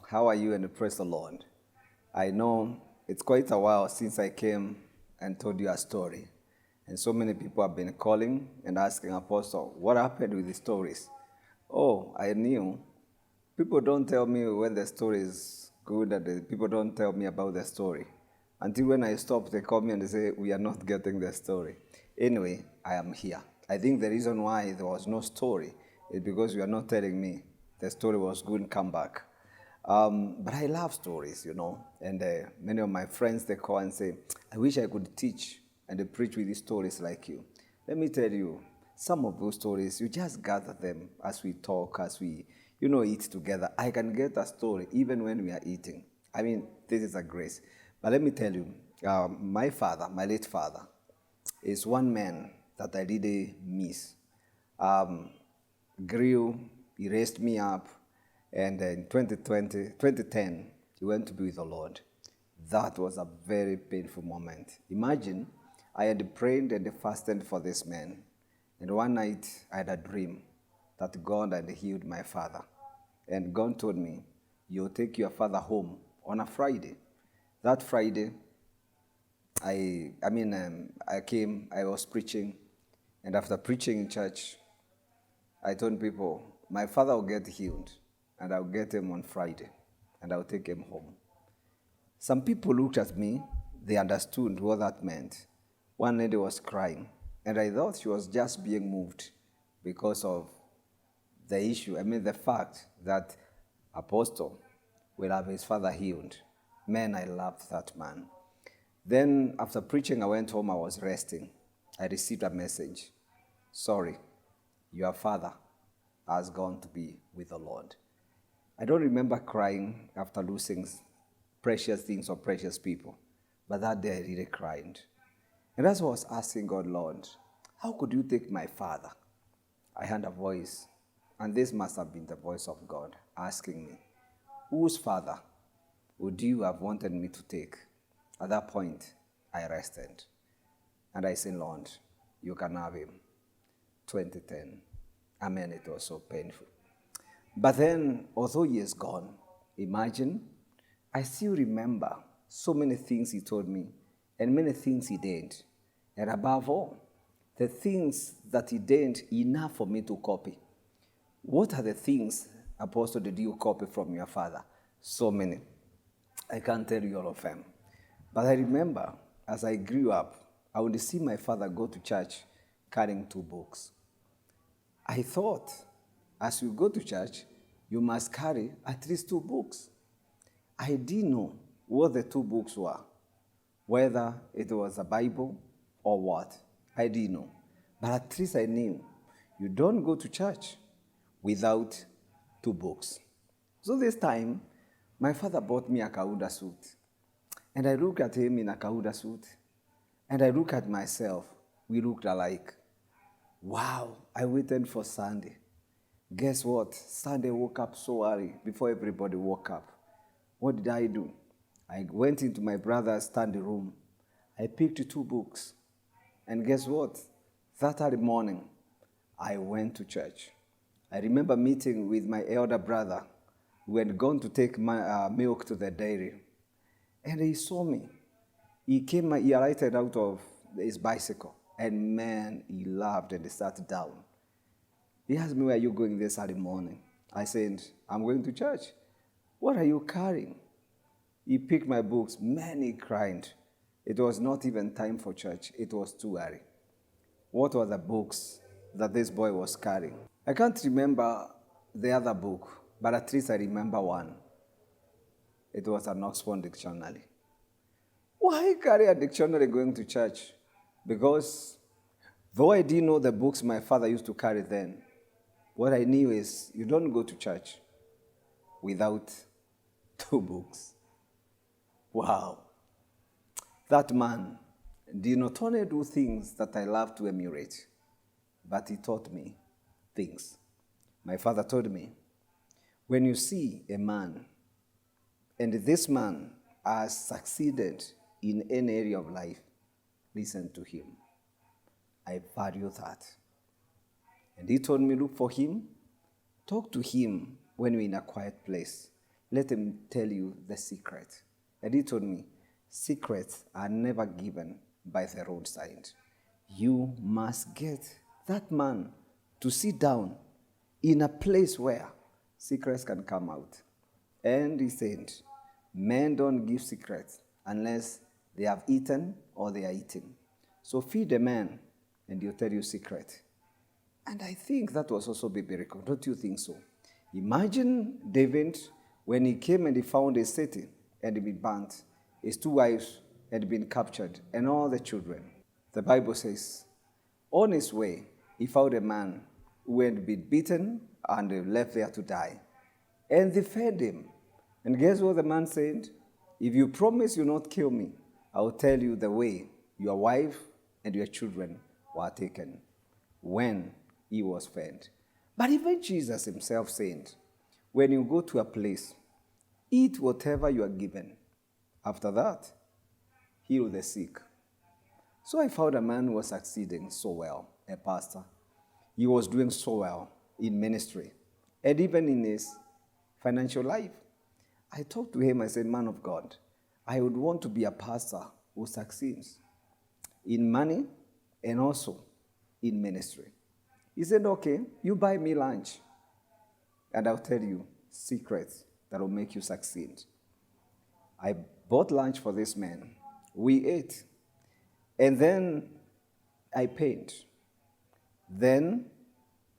How are you? And praise the Lord. I know it's quite a while since I came and told you a story. And so many people have been calling and asking, Apostle, what happened with the stories? Oh, I knew. People don't tell me when the story is good, and people don't tell me about the story. Until when I stop, they call me and they say, we are not getting the story. Anyway, I am here. I think the reason why there was no story is because you are not telling me the story was good, come back. But I love stories, and many of my friends, they call and say, I wish I could teach and preach with these stories like you. Let me tell you, some of those stories, you just gather them as we talk, as we, eat together. I can get a story even when we are eating. I mean, this is a grace. But let me tell you, my father, my late father, is one man that I really miss. Grew, he raised me up, and in 2010, he went to be with the Lord. That was a very painful moment. Imagine, I had prayed and fasted for this man, and one night I had a dream that God had healed my father. And God told me, you'll take your father home on a Friday. That Friday, I came, I was preaching, and after preaching in church, I told people, my father will get healed, and I'll get him on Friday, and I'll take him home. Some people looked at me, they understood what that meant. One lady was crying, and I thought she was just being moved because of the issue, the fact that Apostle will have his father healed. Man, I loved that man. Then after preaching, I went home, I was resting. I received a message. Sorry, your father has gone to be with the Lord. I don't remember crying after losing precious things or precious people, but that day I really cried. And that's why I was asking God, Lord, how could you take my father? I heard a voice, and this must have been the voice of God asking me, whose father would you have wanted me to take? At that point, I rested. And I said, Lord, you can have him. 2010. Amen, it was so painful. But then, although he is gone, imagine, I still remember so many things he told me and many things he did. And above all, the things that he did enough for me to copy. What are the things, Apostle, did you copy from your father? So many. I can't tell you all of them. But I remember, as I grew up, I would see my father go to church carrying 2 books. I thought, as you go to church, you must carry at least 2 books. I didn't know what the 2 books were, whether it was a Bible or what. I didn't know. But at least I knew you don't go to church without 2 books. So this time, my father bought me a Kauda suit. And I looked at him in a Kauda suit. And I looked at myself. We looked alike. Wow, I waited for Sunday. Guess what? Sunday woke up so early before everybody woke up. What did I do? I went into my brother's study room. I picked 2 books. And guess what? That early morning, I went to church. I remember meeting with my elder brother who had gone to take my milk to the dairy. And he saw me. He alighted out of his bicycle. And man, he laughed and he sat down. He asked me, where are you going this early morning? I said, I'm going to church. What are you carrying? He picked my books. Man, he cried. It was not even time for church. It was too early. What were the books that this boy was carrying? I can't remember the other book, but at least I remember one. It was an Oxford dictionary. Why carry a dictionary going to church? Because though I didn't know the books my father used to carry then, what I knew is you don't go to church without 2 books. Wow. That man did not only do things that I love to emulate, but he taught me things. My father told me, when you see a man, and this man has succeeded in any area of life, listen to him. I value that. And he told me, look for him, talk to him when you're in a quiet place. let him tell you the secret. And he told me, secrets are never given by the roadside. You must get that man to sit down in a place where secrets can come out. And he said, men don't give secrets unless they have eaten or they are eating. So feed a man and he'll tell you secret. And I think that was also biblical. Don't you think so? Imagine David when he came and he found a city and had been burnt. His 2 wives had been captured and all the children. The Bible says, on his way, he found a man who had been beaten and left there to die. And they fed him. And guess what the man said? If you promise you not kill me, I will tell you the way your wife and your children were taken when he was fed. But even Jesus himself said, when you go to a place, eat whatever you are given. After that, heal the sick. So I found a man who was succeeding so well, a pastor. He was doing so well in ministry and even in his financial life. I talked to him, I said, man of God, I would want to be a pastor who succeeds in money and also in ministry. He said, okay, you buy me lunch and I'll tell you secrets that will make you succeed. I bought lunch for this man. We ate. And then I paid. Then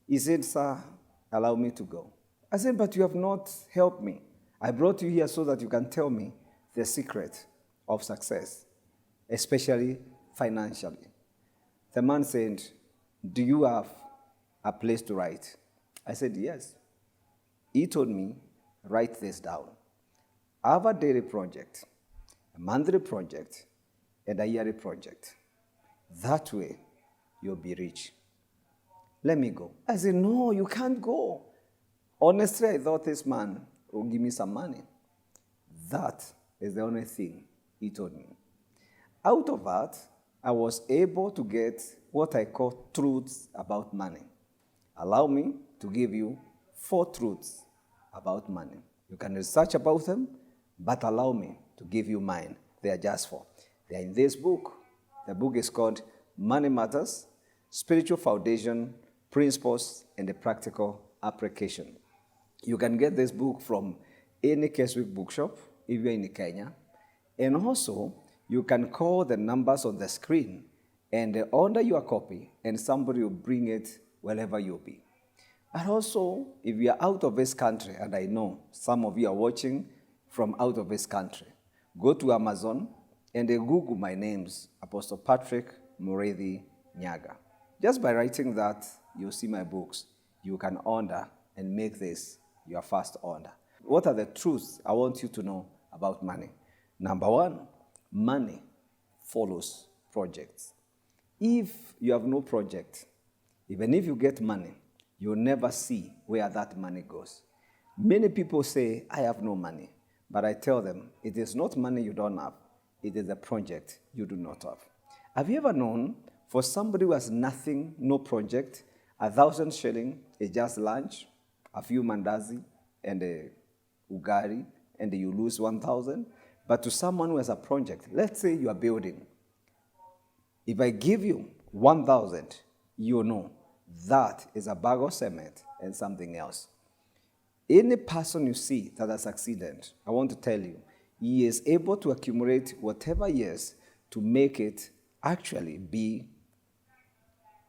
he said, sir, allow me to go. I said, but you have not helped me. I brought you here so that you can tell me the secret of success, especially financially. The man said, do you have a place to write? I said, yes. He told me, write this down. I have a daily project, a monthly project, and a yearly project. That way, you'll be rich. Let me go. I said, no, you can't go. Honestly, I thought this man will give me some money. That is the only thing he told me. Out of that, I was able to get what I call truths about money. Allow me to give you 4 truths about money. You can research about them, but allow me to give you mine. They are just 4. They are in this book. The book is called Money Matters, Spiritual Foundation, Principles, and the Practical Application. You can get this book from any Keswick bookshop if you're in Kenya. And also, you can call the numbers on the screen and order your copy, and somebody will bring it wherever you'll be. But also, if you are out of this country, and I know some of you are watching from out of this country, go to Amazon and Google my names, Apostle Patrick Mureithi Nyaga. Just by writing that, you'll see my books. You can order and make this your first order. What are the truths I want you to know about money? Number 1, money follows projects. If you have no project, even if you get money, you'll never see where that money goes. Many people say, I have no money. But I tell them, it is not money you don't have. It is a project you do not have. Have you ever known, for somebody who has nothing, no project, 1,000 shillings is just lunch, a few mandazi, and a ugari, and you lose 1,000? But to someone who has a project, let's say you are building. If I give you 1,000, you know that is a bag of cement and something else. Any person you see that has succeeded, I want to tell you, he is able to accumulate whatever years to make it actually be.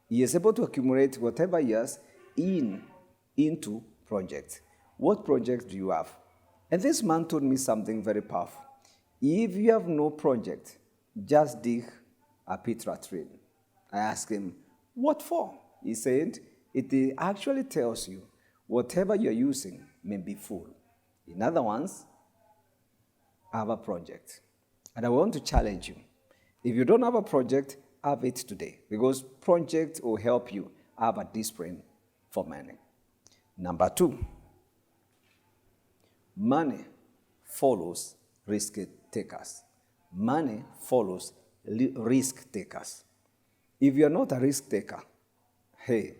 He is able to accumulate whatever years into projects. What projects do you have? And this man told me something very powerful. If you have no project, just dig a pit latrine. I asked him, what for? He said, it actually tells you whatever you're using may be full. In other words, I have a project. And I want to challenge you. If you don't have a project, have it today. Because project will help you have a discipline for money. Number 2, money follows risk takers. Money follows risk takers. If you're not a risk taker, hey,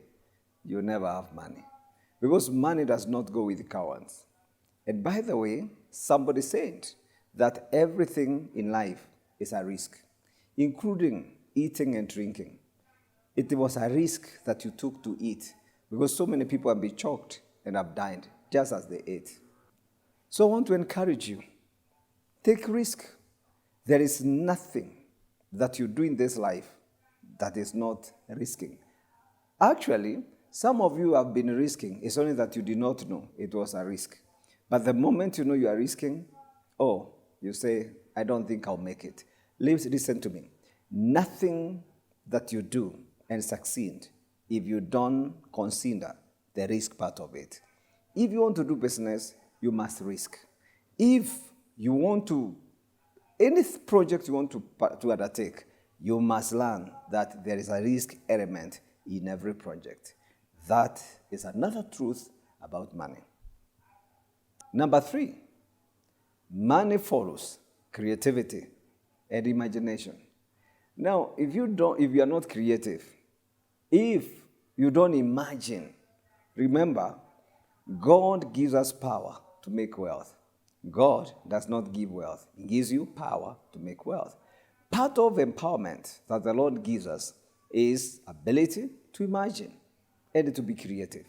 you never have money. Because money does not go with cowards. And by the way, somebody said that everything in life is a risk, including eating and drinking. It was a risk that you took to eat because so many people have been choked and have died just as they ate. So I want to encourage you, take risk. There is nothing that you do in this life that is not risking. Actually, some of you have been risking. It's only that you did not know it was a risk. But the moment you know you are risking, you say, I don't think I'll make it. Listen to me. Nothing that you do and succeed if you don't consider the risk part of it. If you want to do business, you must risk. If you want to, any project you want to undertake, you must learn that there is a risk element in every project. That is another truth about money. Number 3, money follows creativity and imagination. Now, if you are not creative, if you don't imagine, remember, God gives us power to make wealth. God does not give wealth. He gives you power to make wealth. Part of empowerment that the Lord gives us is ability to imagine and to be creative.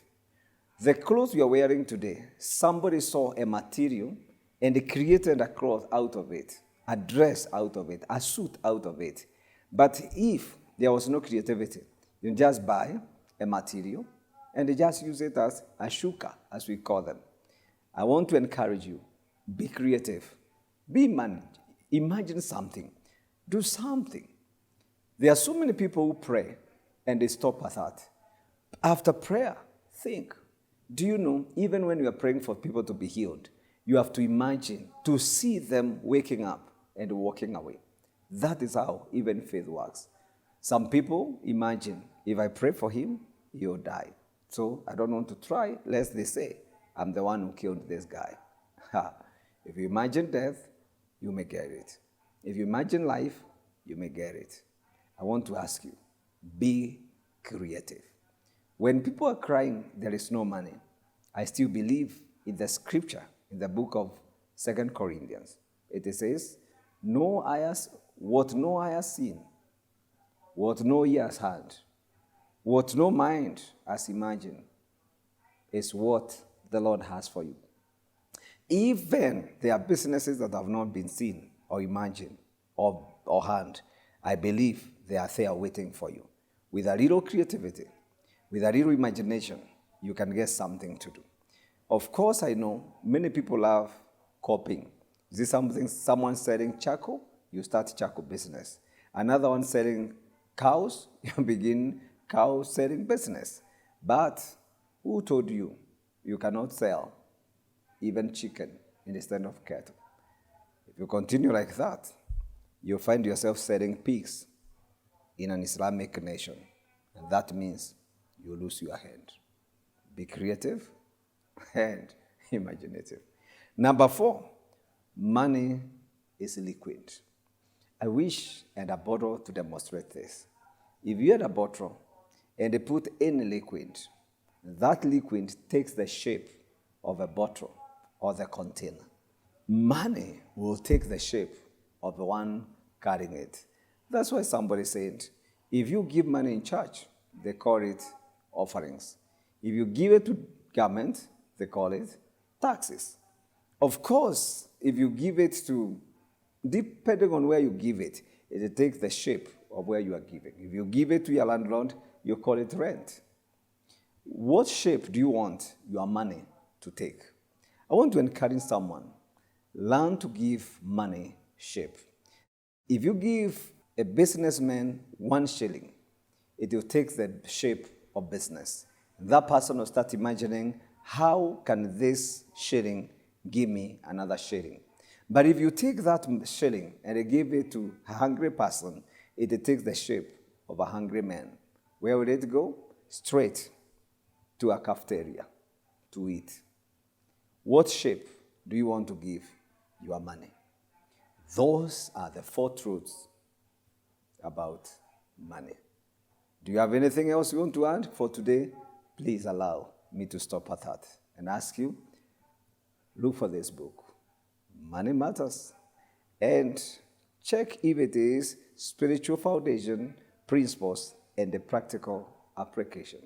The clothes you are wearing today, somebody saw a material and they created a cloth out of it, a dress out of it, a suit out of it. But if there was no creativity, you just buy a material and they just use it as a shuka, as we call them. I want to encourage you, be creative, imagine something, do something. There are so many people who pray and they stop at that. After prayer, think. Do you know, even when you are praying for people to be healed, you have to imagine, to see them waking up and walking away. That is how even faith works. Some people imagine, if I pray for him, he'll die. So I don't want to try, lest they say, I'm the one who killed this guy. If you imagine death, you may get it. If you imagine life, you may get it. I want to ask you, be creative. When people are crying, there is no money, I still believe in the scripture, in the book of 2 Corinthians. It says, what no eye has seen, what no ear has heard, what no mind has imagined, is what the Lord has for you. Even there are businesses that have not been seen or imagined or heard, I believe they are there waiting for you. With a little creativity, with a little imagination, you can get something to do. Of course, I know many people love copying. Is this something, someone selling charcoal? You start charcoal business. Another one selling cows, you begin cow selling business. But who told you you cannot sell even chicken instead of cattle? If you continue like that, you'll find yourself selling pigs in an Islamic nation. And that means you lose your head. Be creative and imaginative. Number 4, money is liquid. I wish I had a bottle to demonstrate this. If you had a bottle and they put any liquid, that liquid takes the shape of a bottle or the container. Money will take the shape of the one carrying it. That's why somebody said, if you give money in church, they call it offerings. If you give it to government, they call it taxes. Of course, if you give it to, depending on where you give it, it takes the shape of where you are giving. If you give it to your landlord, you call it rent. What shape do you want your money to take? I want to encourage someone, learn to give money shape. If you give a businessman 1 shilling, it will take the shape of business. That person will start imagining, how can this shilling give me another shilling? But if you take that shilling and give it to a hungry person, it takes the shape of a hungry man. Where will it go? Straight to a cafeteria to eat. What shape do you want to give your money? Those are the 4 truths about money. Do you have anything else you want to add for today? Please allow me to stop at that and ask you, look for this book, Money Matters, and check if it is spiritual foundation, principles, and the practical application.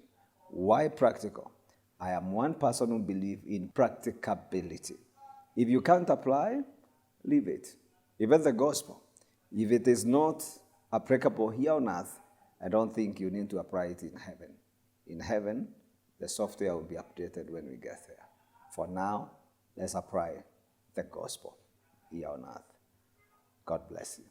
Why practical? I am one person who believes in practicability. If you can't apply, leave it. Even the gospel, if it is not applicable here on earth, I don't think you need to apply it in heaven. In heaven, the software will be updated when we get there. For now, let's apply the gospel here on earth. God bless you.